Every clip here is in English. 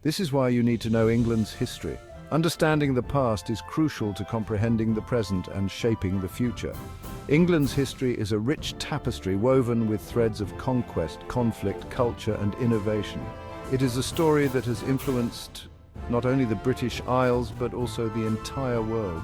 This is why you need to know England's history. Understanding the past is crucial to comprehending the present and shaping the future. England's history is a rich tapestry woven with threads of conquest, conflict, culture, and innovation. It is a story that has influenced not only the British Isles, but also the entire world.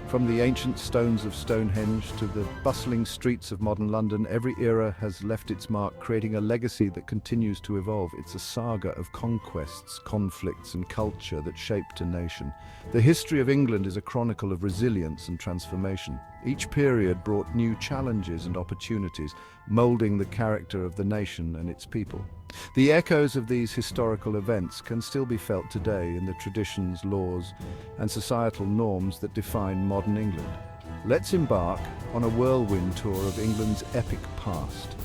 From the ancient stones of Stonehenge to the bustling streets of modern London, every era has left its mark, creating a legacy that continues to evolve. It's a saga of conquests, conflicts, and culture that shaped a nation. The history of England is a chronicle of resilience and transformation. Each period brought new challenges and opportunities, molding the character of the nation and its people. The echoes of these historical events can still be felt today in the traditions, laws, and societal norms that define modern England. Let's embark on a whirlwind tour of England's epic past.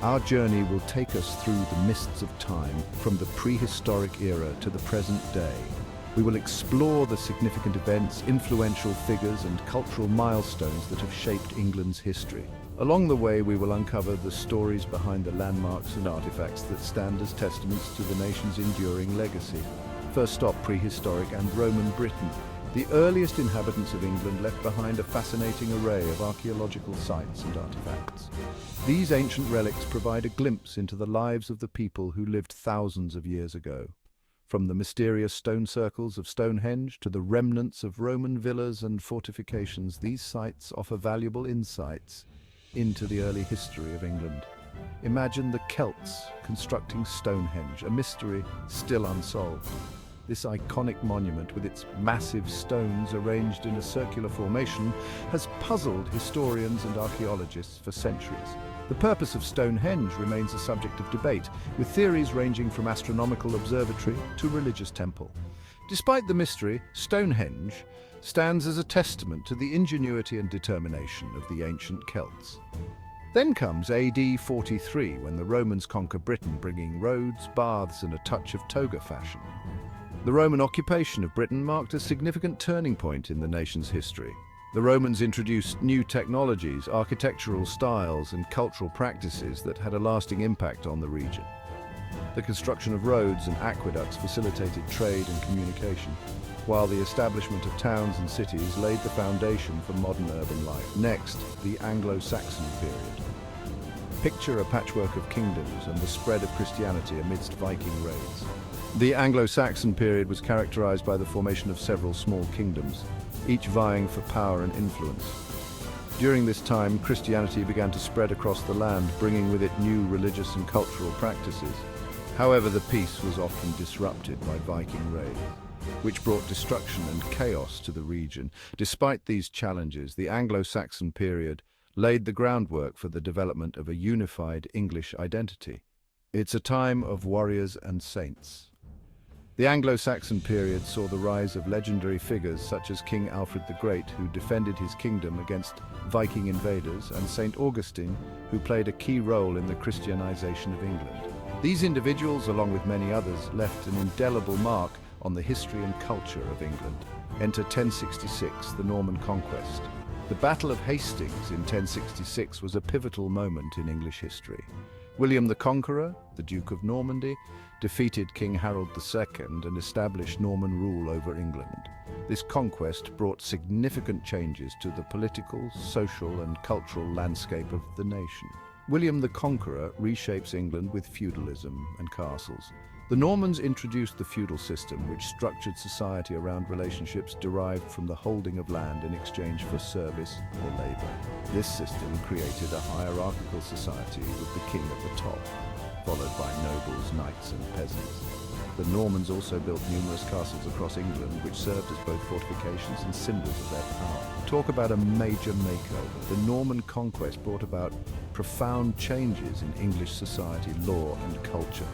Our journey will take us through the mists of time, from the prehistoric era to the present day. We will explore the significant events, influential figures, and cultural milestones that have shaped England's history. Along the way, we will uncover the stories behind the landmarks and artifacts that stand as testaments to the nation's enduring legacy. First stop, prehistoric and Roman Britain. The earliest inhabitants of England left behind a fascinating array of archaeological sites and artifacts. These ancient relics provide a glimpse into the lives of the people who lived thousands of years ago. From the mysterious stone circles of Stonehenge to the remnants of Roman villas and fortifications, these sites offer valuable insights into the early history of England. Imagine the Celts constructing Stonehenge, a mystery still unsolved. This iconic monument, with its massive stones arranged in a circular formation, has puzzled historians and archaeologists for centuries. The purpose of Stonehenge remains a subject of debate, with theories ranging from astronomical observatory to religious temple. Despite the mystery, Stonehenge stands as a testament to the ingenuity and determination of the ancient Celts. Then comes AD 43, when the Romans conquer Britain, bringing roads, baths, and a touch of toga fashion. The Roman occupation of Britain marked a significant turning point in the nation's history. The Romans introduced new technologies, architectural styles, and cultural practices that had a lasting impact on the region. The construction of roads and aqueducts facilitated trade and communication, while the establishment of towns and cities laid the foundation for modern urban life. Next, the Anglo-Saxon period. Picture a patchwork of kingdoms and the spread of Christianity amidst Viking raids. The Anglo-Saxon period was characterized by the formation of several small kingdoms, each vying for power and influence. During this time, Christianity began to spread across the land, bringing with it new religious and cultural practices. However, the peace was often disrupted by Viking raids, which brought destruction and chaos to the region. Despite these challenges, the Anglo-Saxon period laid the groundwork for the development of a unified English identity. It's a time of warriors and saints. The Anglo-Saxon period saw the rise of legendary figures such as King Alfred the Great, who defended his kingdom against Viking invaders, and St. Augustine, who played a key role in the Christianization of England. These individuals, along with many others, left an indelible mark on the history and culture of England. Enter 1066, the Norman Conquest. The Battle of Hastings in 1066 was a pivotal moment in English history. William the Conqueror, the Duke of Normandy, defeated King Harold II and established Norman rule over England. This conquest brought significant changes to the political, social, and cultural landscape of the nation. William the Conqueror reshapes England with feudalism and castles. The Normans introduced the feudal system, which structured society around relationships derived from the holding of land in exchange for service or labor. This system created a hierarchical society with the king at the top, followed by nobles, knights, and peasants. The Normans also built numerous castles across England, which served as both fortifications and symbols of their power. Talk about a major makeover. The Norman Conquest brought about profound changes in English society, law, and culture.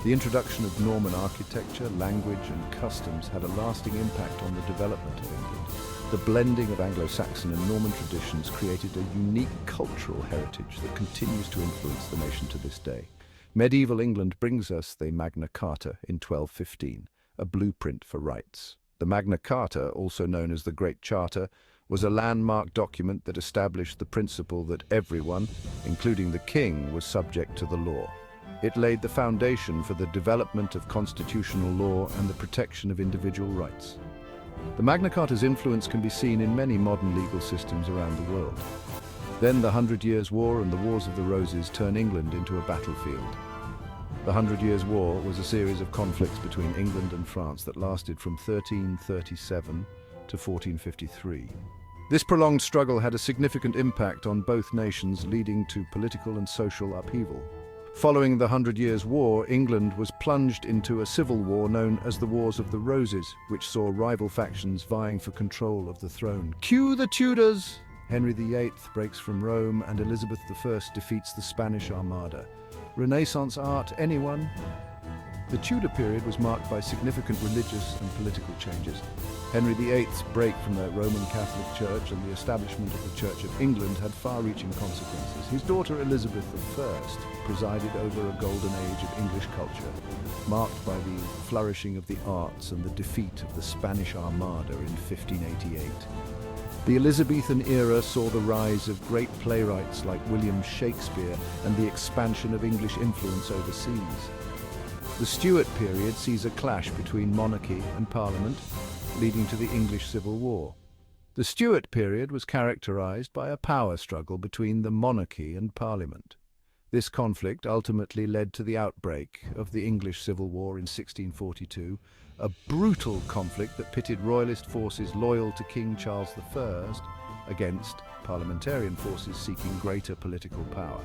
The introduction of Norman architecture, language, and customs had a lasting impact on the development of England. The blending of Anglo-Saxon and Norman traditions created a unique cultural heritage that continues to influence the nation to this day. Medieval England brings us the Magna Carta in 1215, a blueprint for rights. The Magna Carta, also known as the Great Charter, was a landmark document that established the principle that everyone, including the king, was subject to the law. It laid the foundation for the development of constitutional law and the protection of individual rights. The Magna Carta's influence can be seen in many modern legal systems around the world. Then the Hundred Years' War and the Wars of the Roses turn England into a battlefield. The Hundred Years' War was a series of conflicts between England and France that lasted from 1337 to 1453. This prolonged struggle had a significant impact on both nations, leading to political and social upheaval. Following the Hundred Years' War, England was plunged into a civil war known as the Wars of the Roses, which saw rival factions vying for control of the throne. Cue the Tudors! Henry VIII breaks from Rome and Elizabeth I defeats the Spanish Armada. Renaissance art, anyone? The Tudor period was marked by significant religious and political changes. Henry VIII's break from the Roman Catholic Church and the establishment of the Church of England had far-reaching consequences. His daughter Elizabeth I presided over a golden age of English culture, marked by the flourishing of the arts and the defeat of the Spanish Armada in 1588. The Elizabethan era saw the rise of great playwrights like William Shakespeare and the expansion of English influence overseas. The Stuart period sees a clash between monarchy and parliament, leading to the English Civil War. The Stuart period was characterized by a power struggle between the monarchy and parliament. This conflict ultimately led to the outbreak of the English Civil War in 1642, a brutal conflict that pitted royalist forces loyal to King Charles I against parliamentarian forces seeking greater political power.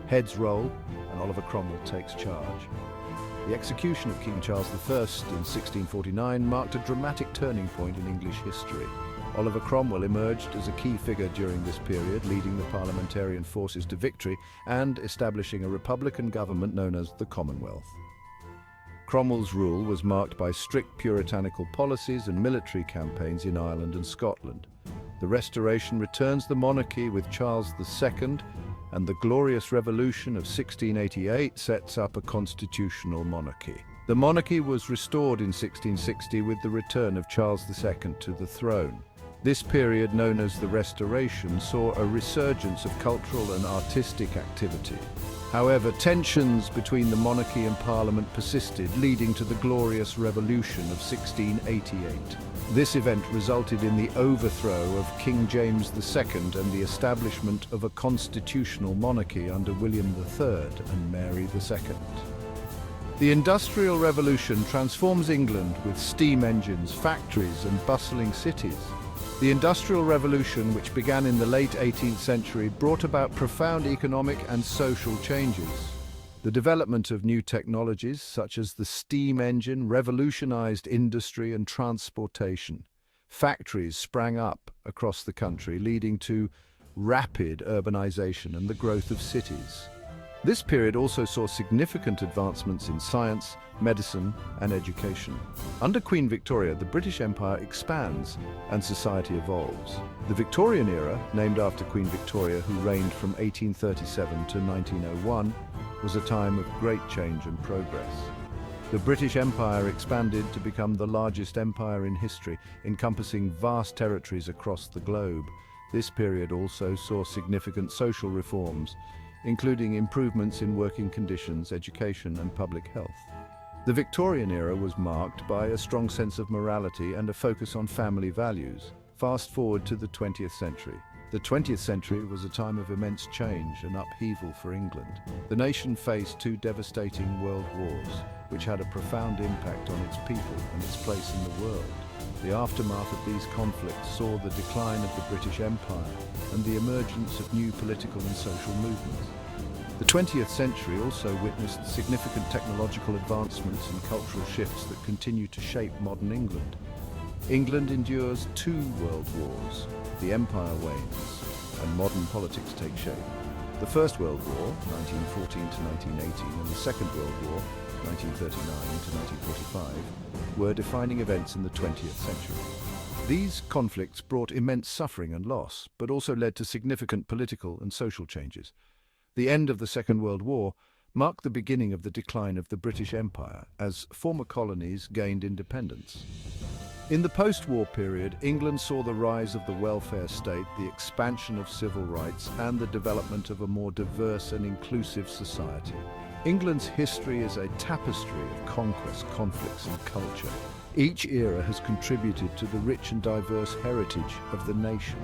Heads roll, and Oliver Cromwell takes charge. The execution of King Charles I in 1649 marked a dramatic turning point in English history. Oliver Cromwell emerged as a key figure during this period, leading the parliamentarian forces to victory and establishing a republican government known as the Commonwealth. Cromwell's rule was marked by strict puritanical policies and military campaigns in Ireland and Scotland. The Restoration returns the monarchy with Charles II, and the Glorious Revolution of 1688 sets up a constitutional monarchy. The monarchy was restored in 1660 with the return of Charles II to the throne. This period, known as the Restoration, saw a resurgence of cultural and artistic activity. However, tensions between the monarchy and parliament persisted, leading to the Glorious Revolution of 1688. This event resulted in the overthrow of King James II and the establishment of a constitutional monarchy under William III and Mary II. The Industrial Revolution transforms England with steam engines, factories and bustling cities. The Industrial Revolution, which began in the late 18th century, brought about profound economic and social changes. The development of new technologies, such as the steam engine, revolutionized industry and transportation. Factories sprang up across the country, leading to rapid urbanization and the growth of cities. This period also saw significant advancements in science, medicine, and education. Under Queen Victoria, the British Empire expands and society evolves. The Victorian Era, named after Queen Victoria, who reigned from 1837 to 1901, was a time of great change and progress. The British Empire expanded to become the largest empire in history, encompassing vast territories across the globe. This period also saw significant social reforms, including improvements in working conditions, education, and public health. The Victorian era was marked by a strong sense of morality and a focus on family values. Fast forward to the 20th century. The 20th century was a time of immense change and upheaval for England. The nation faced two devastating world wars, which had a profound impact on its people and its place in the world. The aftermath of these conflicts saw the decline of the British Empire and the emergence of new political and social movements. The 20th century also witnessed significant technological advancements and cultural shifts that continue to shape modern England. England endures two world wars. The empire wanes, and modern politics take shape. The First World War, 1914 to 1918, and the Second World War, 1939 to 1945, were defining events in the 20th century. These conflicts brought immense suffering and loss, but also led to significant political and social changes. The end of the Second World War marked the beginning of the decline of the British Empire as former colonies gained independence. In the post-war period, England saw the rise of the welfare state, the expansion of civil rights, and the development of a more diverse and inclusive society. England's history is a tapestry of conquest, conflicts, and culture. Each era has contributed to the rich and diverse heritage of the nation.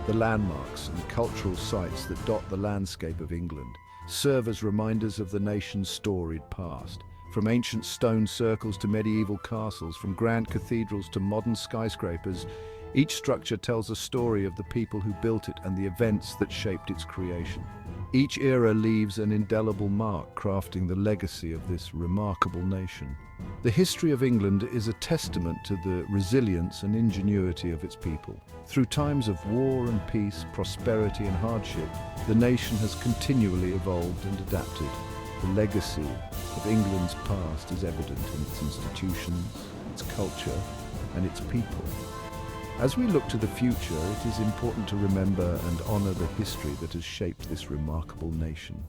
The landmarks and cultural sites that dot the landscape of England serve as reminders of the nation's storied past. From ancient stone circles to medieval castles, from grand cathedrals to modern skyscrapers, each structure tells a story of the people who built it and the events that shaped its creation. Each era leaves an indelible mark, crafting the legacy of this remarkable nation. The history of England is a testament to the resilience and ingenuity of its people. Through times of war and peace, prosperity and hardship, the nation has continually evolved and adapted. The legacy of England's past is evident in its institutions, its culture, and its people. As we look to the future, it is important to remember and honor the history that has shaped this remarkable nation.